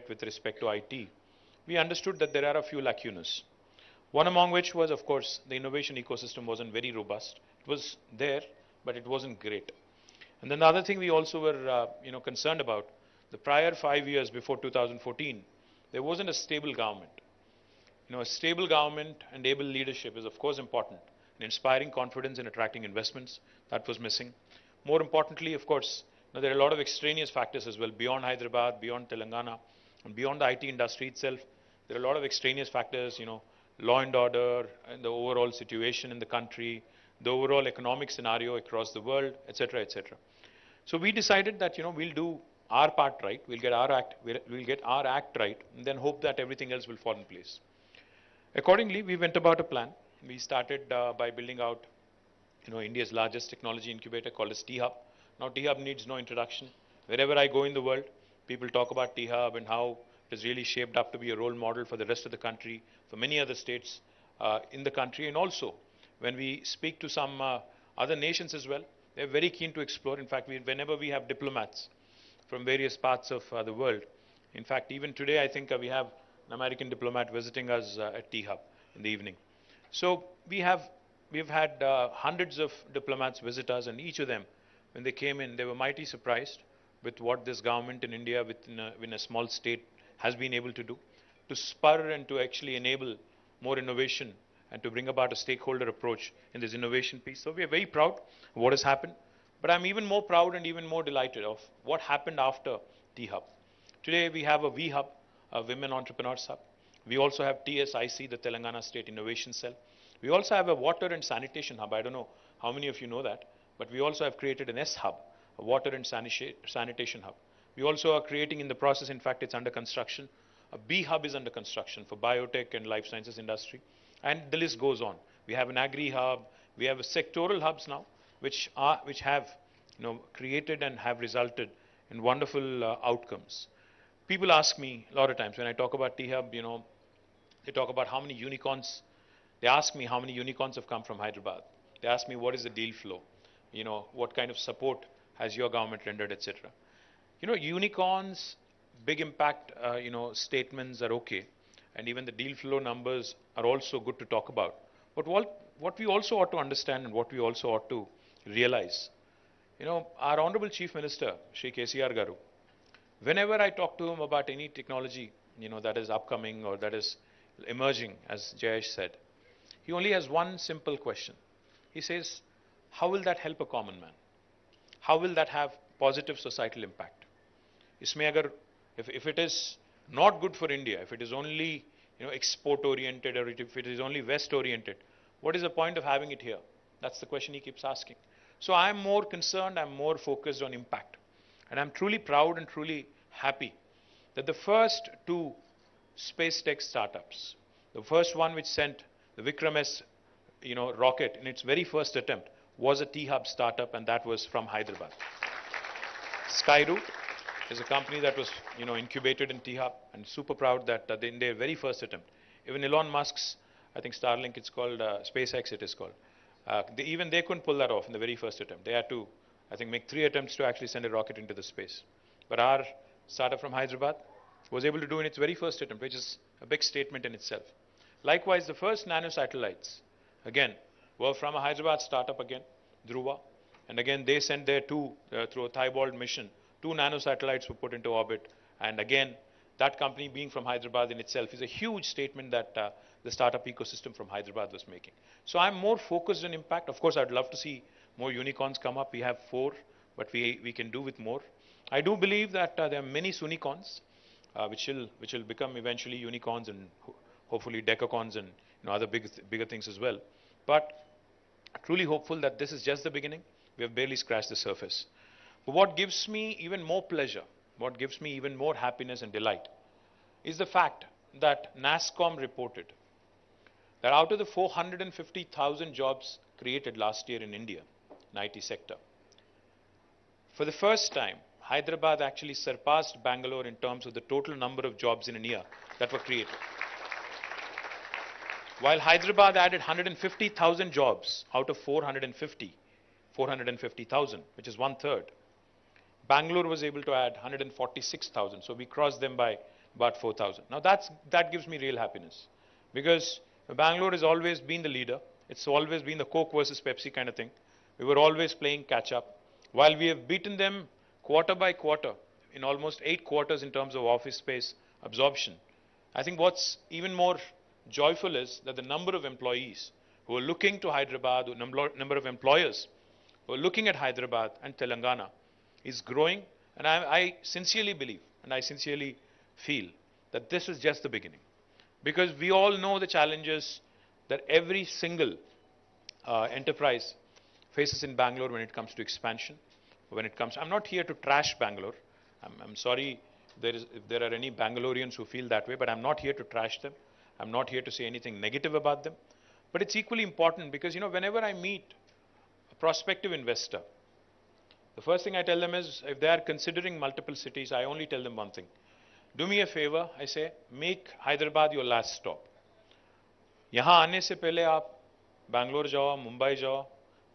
with respect to IT, we understood that there are a few lacunas. One among which was, of course, the innovation ecosystem wasn't very robust. It was there, but it wasn't great. And then the other thing we also were, concerned about, the prior 5 years before 2014, there wasn't a stable government. A stable government and able leadership is, of course, important in inspiring confidence and attracting investments. That was missing. More importantly, of course, there are a lot of extraneous factors as well, beyond Hyderabad, beyond Telangana, and beyond the IT industry itself. There are a lot of extraneous factors, law and order, and the overall situation in the country, the overall economic scenario across the world, etc., etc. So we decided that, we'll do our part right, we'll get our act right, and then hope that everything else will fall in place. Accordingly, we went about a plan. We started by building out, India's largest technology incubator called as T-Hub. Now, T-Hub needs no introduction. Wherever I go in the world, people talk about T-Hub and how it is really shaped up to be a role model for the rest of the country, for many other states in the country. And also, when we speak to some other nations as well, they're very keen to explore. In fact, whenever we have diplomats from various parts of the world, in fact, even today, I think we have an American diplomat visiting us at T-Hub in the evening. So we've had hundreds of diplomats visit us, and each of them, when they came in, they were mighty surprised with what this government in India, within a small state, has been able to do, to spur and to actually enable more innovation and to bring about a stakeholder approach in this innovation piece. So we are very proud of what has happened, but I'm even more proud and even more delighted of what happened after T-Hub. Today we have a V-Hub, a Women Entrepreneurs Hub. We also have TSIC, the Telangana State Innovation Cell. We also have a Water and Sanitation Hub. I don't know how many of you know that, but we also have created an S-Hub, a Water and Sanitation Hub. We also are creating in the process, in fact, it's under construction. A B-Hub is under construction for biotech and life sciences industry. And the list goes on. We have an Agri-Hub. We have sectoral hubs now, which have created and have resulted in wonderful outcomes. People ask me a lot of times when I talk about T-Hub, they talk about how many unicorns. They ask me how many unicorns have come from Hyderabad. They ask me what is the deal flow, what kind of support has your government rendered, etc. Unicorns, big impact, statements are okay, and even the deal flow numbers are also good to talk about. But what we also ought to understand and what we also ought to realize, our Honorable Chief Minister, Shri KCR Garu, whenever I talk to him about any technology, that is upcoming or that is emerging, as Jayesh said, he only has one simple question. He says, how will that help a common man? How will that have positive societal impact? If it is not good for India, if it is only export oriented, or if it is only West oriented, what is the point of having it here? That's the question he keeps asking. So I'm more concerned, I'm more focused on impact. And I'm truly proud and truly happy that the first two space tech startups, the first one which sent the Vikram S rocket in its very first attempt, was a T-Hub startup, and that was from Hyderabad. Skyroot is a company that was incubated in T-Hub, and super proud that in their very first attempt, even Elon Musk's, I think Starlink, it's called SpaceX, it is called. Even they couldn't pull that off in the very first attempt. They had to, I think, make 3 attempts to actually send a rocket into the space. But our startup from Hyderabad was able to do in its very first attempt, which is a big statement in itself. Likewise, the first nanosatellites, again, were from a Hyderabad startup again, Dhruva. And again, they sent their through a Thibault mission, 2 nanosatellites were put into orbit. And again, that company being from Hyderabad in itself is a huge statement that the startup ecosystem from Hyderabad was making. So I'm more focused on impact. Of course, I'd love to see more unicorns come up. We have 4, but we can do with more. I do believe that there are many Sunicorns, which will become eventually unicorns and hopefully decacorns and other bigger things as well. But truly hopeful that this is just the beginning. We have barely scratched the surface. But what gives me even more pleasure, what gives me even more happiness and delight, is the fact that NASSCOM reported that out of the 450,000 jobs created last year in India, in IT sector, for the first time, Hyderabad actually surpassed Bangalore in terms of the total number of jobs in a year that were created. While Hyderabad added 150,000 jobs out of 450,000, which is 1/3, Bangalore was able to add 146,000. So we crossed them by about 4,000. Now that gives me real happiness, because Bangalore has always been the leader. It's always been the Coke versus Pepsi kind of thing. We were always playing catch up. While we have beaten them quarter by quarter in almost 8 quarters in terms of office space absorption, I think what's even more joyful is that the number of employees who are looking to Hyderabad, the number of employers who are looking at Hyderabad and Telangana is growing. And I sincerely believe and I sincerely feel that this is just the beginning. Because we all know the challenges that every single enterprise faces in Bangalore when it comes to expansion. I'm not here to trash Bangalore. I'm sorry if there are any Bangaloreans who feel that way, but I'm not here to trash them. I'm not here to say anything negative about them. But it's equally important because, whenever I meet a prospective investor, the first thing I tell them is, if they are considering multiple cities, I only tell them one thing. Do me a favor, I say, make Hyderabad your last stop. यहाँ आने से पहले आप बैंगलोर जाओ, मुंबई जाओ,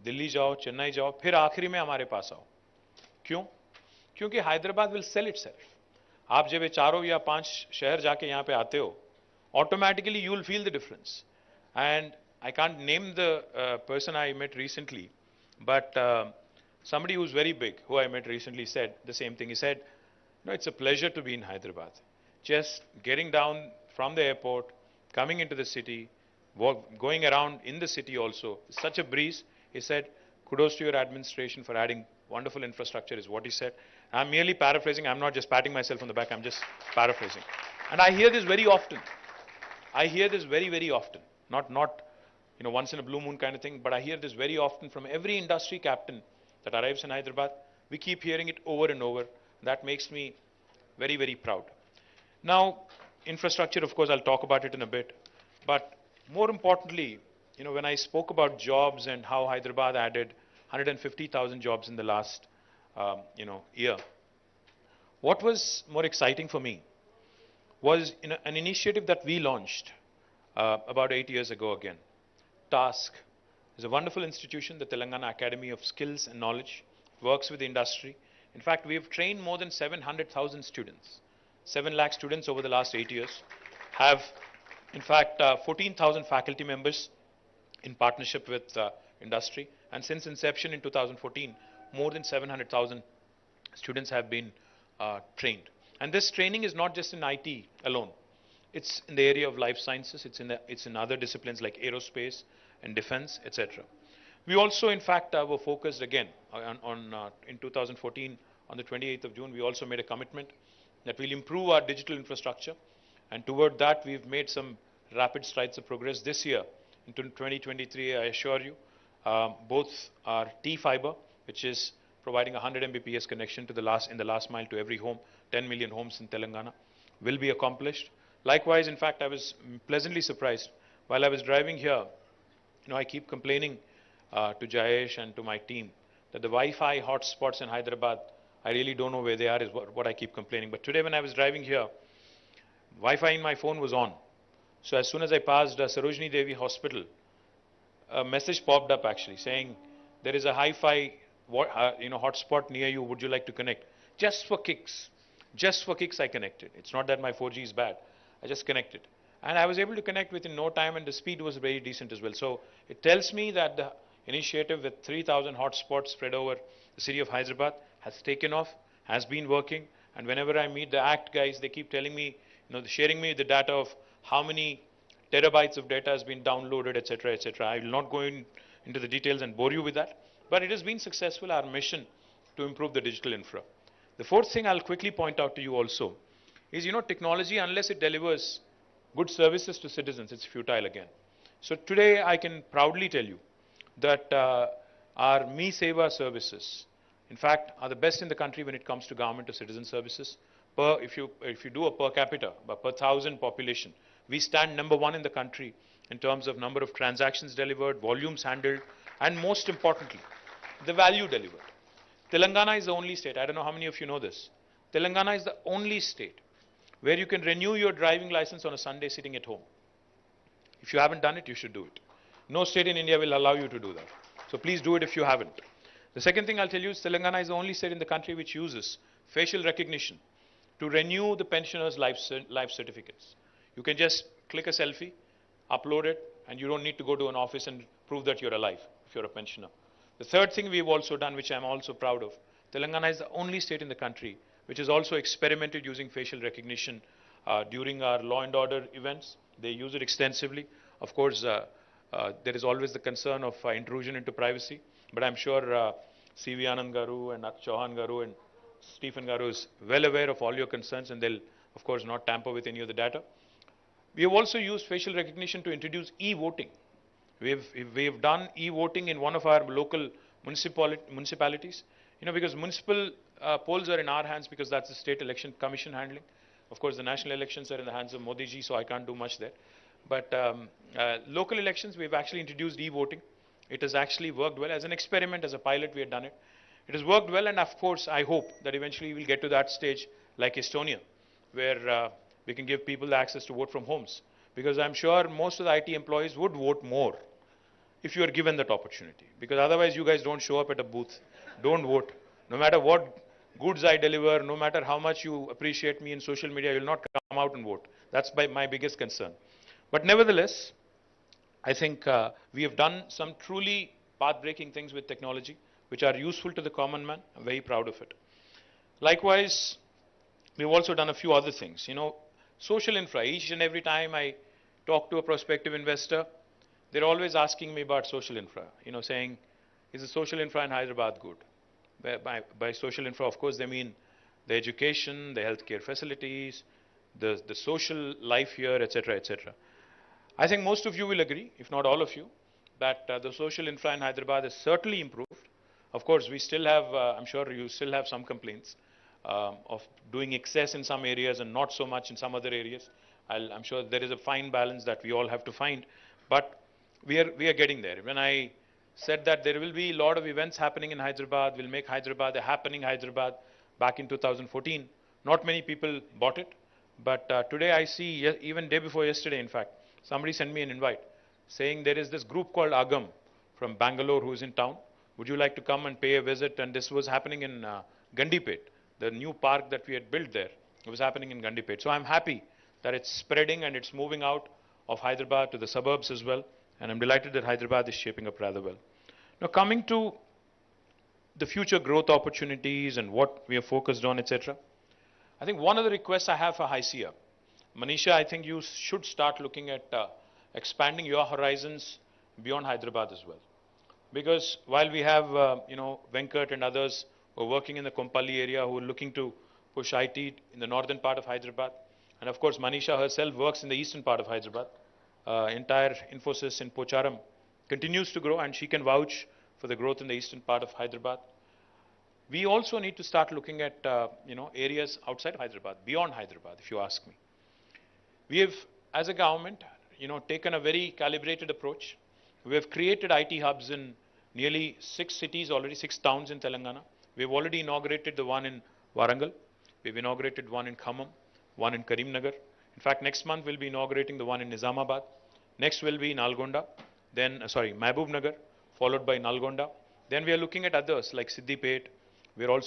दिल्ली जाओ, चेन्नई जाओ, फिर आखिरी में हमारे पास आओ. क्यों? क्योंकि हैदराबाद विल सेल इटसेल्फ. आप जब ये 4 या 5 शहर जाके यहाँ पे आते हो, automatically you will feel the difference. And I can't name the person I met recently, but somebody who's very big, who I met recently, said the same thing. He said, it's a pleasure to be in Hyderabad. Just getting down from the airport, coming into the city, going around in the city also, such a breeze. He said, kudos to your administration for adding wonderful infrastructure, is what he said. I'm merely paraphrasing. I'm not just patting myself on the back. I'm just paraphrasing. And I hear this very often. I hear this very, very often. Not once in a blue moon kind of thing, but I hear this very often from every industry captain that arrives in Hyderabad. We keep hearing it over and over. That makes me very, very proud. Now, infrastructure, of course, I'll talk about it in a bit. But more importantly, when I spoke about jobs and how Hyderabad added 150,000 jobs in the last, year, what was more exciting for me was an initiative that we launched about 8 years ago again. TASK is a wonderful institution, the Telangana Academy of Skills and Knowledge, works with the industry. In fact, we have trained more than 700,000 students. 7 lakh students over the last 8 years. Have, in fact, 14,000 faculty members in partnership with industry. And since inception in 2014, more than 700,000 students have been trained. And this training is not just in IT alone. It's in the area of life sciences. It's in other disciplines like aerospace and defense, etc. We also, in fact, were focused again in 2014, on the 28th of June, we also made a commitment that we'll improve our digital infrastructure. And toward that, we've made some rapid strides of progress this year. In 2023, I assure you, both our T-Fiber, which is providing 100 Mbps connection in the last mile to every home, 10 million homes in Telangana, will be accomplished. Likewise, in fact, I was pleasantly surprised. While I was driving here, I keep complaining to Jayesh and to my team that the Wi-Fi hotspots in Hyderabad, I really don't know where they are, is what I keep complaining. But today when I was driving here, Wi-Fi in my phone was on. So as soon as I passed Sarojini Devi Hospital, a message popped up actually saying, there is a hi-fi hotspot near you, would you like to connect? Just for kicks. Just for kicks I connected. It's not that my 4G is bad. I just connected. And I was able to connect within no time, and the speed was very decent as well. So it tells me that the initiative with 3,000 hotspots spread over the city of Hyderabad has taken off, has been working. And whenever I meet the ACT guys, they keep telling me, sharing me the data of how many terabytes of data has been downloaded, etc., etc. I will not go into the details and bore you with that. But it has been successful, our mission to improve the digital infra. The fourth thing I'll quickly point out to you also is, technology, unless it delivers good services to citizens, it's futile again. So today I can proudly tell you that our Me Seva services, in fact, are the best in the country when it comes to government to citizen services. If you do a per capita, per 1,000 population, we stand number 1 in the country in terms of number of transactions delivered, volumes handled, and most importantly, the value delivered. Telangana is the only state, I don't know how many of you know this, Telangana is the only state where you can renew your driving license on a Sunday sitting at home. If you haven't done it, you should do it. No state in India will allow you to do that. So please do it if you haven't. The second thing I'll tell you is Telangana is the only state in the country which uses facial recognition to renew the pensioners' life certificates. You can just click a selfie, upload it, and you don't need to go to an office and prove that you're alive if you're a pensioner. The third thing we've also done, which I'm also proud of, Telangana is the only state in the country which has also experimented using facial recognition during our law and order events. They use it extensively. Of course, there is always the concern of intrusion into privacy, but I'm sure C.V. Anand Garu and Chauhan Garu and Stephen Garu is well aware of all your concerns, and they'll, of course, not tamper with any of the data. We have also used facial recognition to introduce e-voting. We've done e-voting in one of our local municipalities, because municipal polls are in our hands because that's the state election commission handling. Of course, the national elections are in the hands of Modi ji, so I can't do much there. But local elections, we've actually introduced e-voting. It has actually worked well. As an experiment, as a pilot, we had done it. It has worked well, and of course, I hope that eventually we'll get to that stage like Estonia, where we can give people the access to vote from homes. Because I'm sure most of the IT employees would vote more if you are given that opportunity. Because otherwise, you guys don't show up at a booth, don't vote. No matter what goods I deliver, no matter how much you appreciate me in social media, you'll not come out and vote. That's my biggest concern. But nevertheless, I think we have done some truly path-breaking things with technology, which are useful to the common man. I'm very proud of it. Likewise, we've also done a few other things. Social infra. Each and every time I talk to a prospective investor, they're always asking me about social infra. Saying, is the social infra in Hyderabad good? By social infra, of course, they mean the education, the healthcare facilities, the social life here, etc., etc. I think most of you will agree, if not all of you, that the social infra in Hyderabad has certainly improved. Of course, we still have, I'm sure you still have some complaints of doing excess in some areas and not so much in some other areas. I'm sure there is a fine balance that we all have to find, but we are getting there. When I said that there will be a lot of events happening in Hyderabad, we'll make Hyderabad a happening Hyderabad back in 2014, not many people bought it, but today I see, even day before yesterday in fact, somebody sent me an invite saying there is this group called Agam from Bangalore who is in town. Would you like to come and pay a visit? And this was happening in Gandipet, the new park that we had built there. It was happening in Gandipet. So I'm happy that it's spreading and it's moving out of Hyderabad to the suburbs as well. And I'm delighted that Hyderabad is shaping up rather well. Now coming to the future growth opportunities and what we are focused on, etc. I think one of the requests I have for Hysia, Manisha, I think you should start looking at expanding your horizons beyond Hyderabad as well. Because while we have, Venkat and others who are working in the Kompally area who are looking to push IT in the northern part of Hyderabad, and of course Manisha herself works in the eastern part of Hyderabad, entire Infosys in Pocharam continues to grow, and she can vouch for the growth in the eastern part of Hyderabad. We also need to start looking at, areas outside of Hyderabad, beyond Hyderabad, if you ask me. We have, as a government, taken a very calibrated approach. We have created IT hubs in nearly 6 cities already, 6 towns in Telangana. We have already inaugurated the one in Warangal. We've inaugurated one in Khammam, one in Karimnagar. In fact, next month we'll be inaugurating the one in Nizamabad. Next will be Nalgonda, then, Mahbub Nagar, followed by Nalgonda. Then we are looking at others like Siddipet. We're also